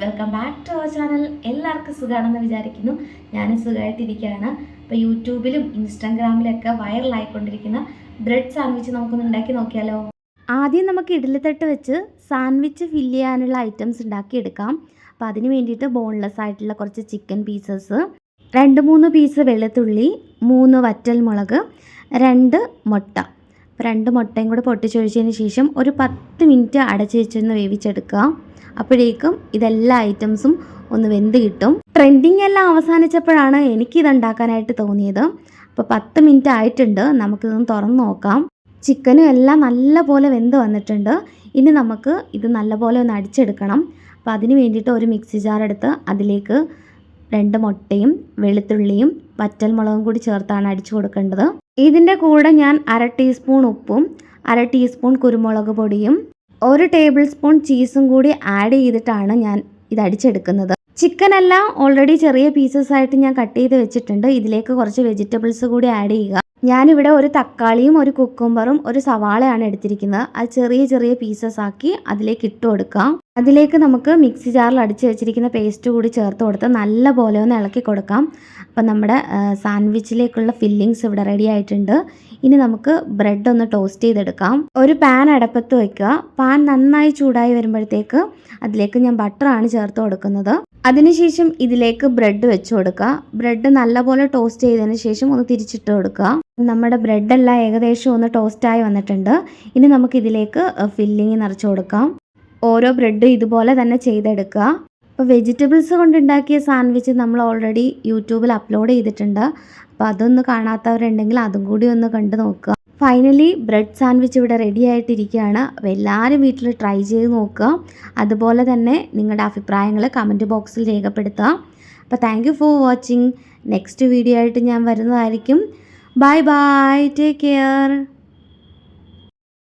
Welcome back to our channel. എല്ലാവർക്കും സുഖമാണെന്ന് വിചാരിക്കുന്നു. ഞാൻ സുഖമായിട്ടിരിക്കുകയാണ്. ഇപ്പോൾ യൂട്യൂബിലും ഇൻസ്റ്റാഗ്രാമിലൊക്കെ വൈറലായിക്കൊണ്ടിരിക്കുന്ന ബ്രെഡ് സാൻഡ്വിച്ച് നമുക്കൊന്ന് ഉണ്ടാക്കി നോക്കിയാലോ. ആദ്യം നമുക്ക് ഇഡ്ഡലിത്തട്ട് വെച്ച് സാൻഡ്വിച്ച് ഫില്ല് ചെയ്യാനുള്ള ഐറ്റംസ് ഉണ്ടാക്കിയെടുക്കാം. അപ്പോൾ അതിന് വേണ്ടിയിട്ട് ബോൺലെസ് ആയിട്ടുള്ള കുറച്ച് ചിക്കൻ പീസസ്, 2-3 പീസ് വെളുത്തുള്ളി, 3 വറ്റൽമുളക്, 2 മുട്ട. 2 മുട്ടയും കൂടെ പൊട്ടിച്ചൊഴിച്ചതിന് ശേഷം ഒരു 10 മിനിറ്റ് അടച്ചു വെച്ചൊന്ന് വേവിച്ചെടുക്കുക. അപ്പോഴേക്കും ഇതെല്ലാ ഐറ്റംസും ഒന്ന് വെന്ത് കിട്ടും. ട്രെൻഡിങ് എല്ലാം അവസാനിച്ചപ്പോഴാണ് എനിക്കിത് ഉണ്ടാക്കാനായിട്ട് തോന്നിയത്. അപ്പോൾ 10 മിനിറ്റ് ആയിട്ടുണ്ട്. നമുക്കിതൊന്ന് തുറന്ന് നോക്കാം. ചിക്കനും എല്ലാം നല്ലപോലെ വെന്ത് വന്നിട്ടുണ്ട്. ഇനി നമുക്ക് ഇത് നല്ലപോലെ ഒന്ന് അടിച്ചെടുക്കണം. അപ്പോൾ അതിന് വേണ്ടിയിട്ട് ഒരു മിക്സി ജാർ എടുത്ത് അതിലേക്ക് 2 മുട്ടയും വെളുത്തുള്ളിയും വറ്റൽമുളകും കൂടി ചേർത്താണ് അടിച്ചു കൊടുക്കേണ്ടത്. ഇതിൻ്റെ കൂടെ ഞാൻ 1/2 ടീസ്പൂൺ ഉപ്പും 1/2 ടീസ്പൂൺ കുരുമുളക് പൊടിയും 1 ടേബിൾ സ്പൂൺ ചീസും കൂടി ആഡ് ചെയ്തിട്ടാണ് ഞാൻ ഇത് അടിച്ചെടുക്കുന്നത്. ചിക്കൻ എല്ലാം ഓൾറെഡി ചെറിയ പീസസ് ആയിട്ട് ഞാൻ കട്ട് ചെയ്ത് വെച്ചിട്ടുണ്ട്. ഇതിലേക്ക് കുറച്ച് വെജിറ്റബിൾസ് കൂടി ആഡ് ചെയ്യുക. ഞാനിവിടെ ഒരു തക്കാളിയും ഒരു കുക്കുംബറും ഒരു സവാളയാണ് എടുത്തിരിക്കുന്നത്. അത് ചെറിയ ചെറിയ പീസസ് ആക്കി അതിലേക്ക് ഇട്ട് കൊടുക്കാം. അതിലേക്ക് നമുക്ക് മിക്സി ജാറിൽ അടിച്ച് വെച്ചിരിക്കുന്ന പേസ്റ്റ് കൂടി ചേർത്ത് കൊടുത്ത് നല്ല പോലെ ഒന്ന് ഇളക്കി കൊടുക്കാം. അപ്പം നമ്മുടെ സാൻഡ്വിച്ചിലേക്കുള്ള ഫില്ലിങ്സ് ഇവിടെ റെഡി ആയിട്ടുണ്ട്. ഇനി നമുക്ക് ബ്രെഡ് ഒന്ന് ടോസ്റ്റ് ചെയ്തെടുക്കാം. ഒരു പാൻ അടപ്പത്ത് വയ്ക്കുക. പാൻ നന്നായി ചൂടായി വരുമ്പോഴത്തേക്ക് അതിലേക്ക് ഞാൻ ബട്ടറാണ് ചേർത്ത് കൊടുക്കുന്നത്. അതിനുശേഷം ഇതിലേക്ക് ബ്രെഡ് വെച്ച് കൊടുക്കുക. ബ്രെഡ് നല്ലപോലെ ടോസ്റ്റ് ചെയ്തതിന് ശേഷം ഒന്ന് തിരിച്ചിട്ട് കൊടുക്കുക. നമ്മുടെ ബ്രെഡെല്ലാം ഏകദേശം ഒന്ന് ടോസ്റ്റായി വന്നിട്ടുണ്ട്. ഇനി നമുക്ക് ഇതിലേക്ക് ഫില്ലിങ് നിറച്ച് കൊടുക്കാം. ഓരോ ബ്രെഡും ഇതുപോലെ തന്നെ ചെയ്തെടുക്കുക. അപ്പോൾ വെജിറ്റബിൾസ് കൊണ്ടുണ്ടാക്കിയ സാൻഡ്വിച്ച് നമ്മൾ ഓൾറെഡി യൂട്യൂബിൽ അപ്ലോഡ് ചെയ്തിട്ടുണ്ട്. അപ്പോൾ അതൊന്ന് കാണാത്തവരുണ്ടെങ്കിൽ അതും കൂടി ഒന്ന് കണ്ടു നോക്കുക. ഫൈനലി ബ്രെഡ് സാൻഡ്വിച്ച് ഇവിടെ റെഡി ആയിട്ടിരിക്കുകയാണ്. അപ്പോൾ എല്ലാവരും വീട്ടിൽ ട്രൈ ചെയ്ത് നോക്കുക. അതുപോലെ തന്നെ നിങ്ങളുടെ അഭിപ്രായങ്ങൾ കമൻറ്റ് ബോക്സിൽ രേഖപ്പെടുത്തുക. അപ്പോൾ thank you for watching. Next video ആയിട്ട് ഞാൻ വരുന്നതായിരിക്കും. Bye bye, take care.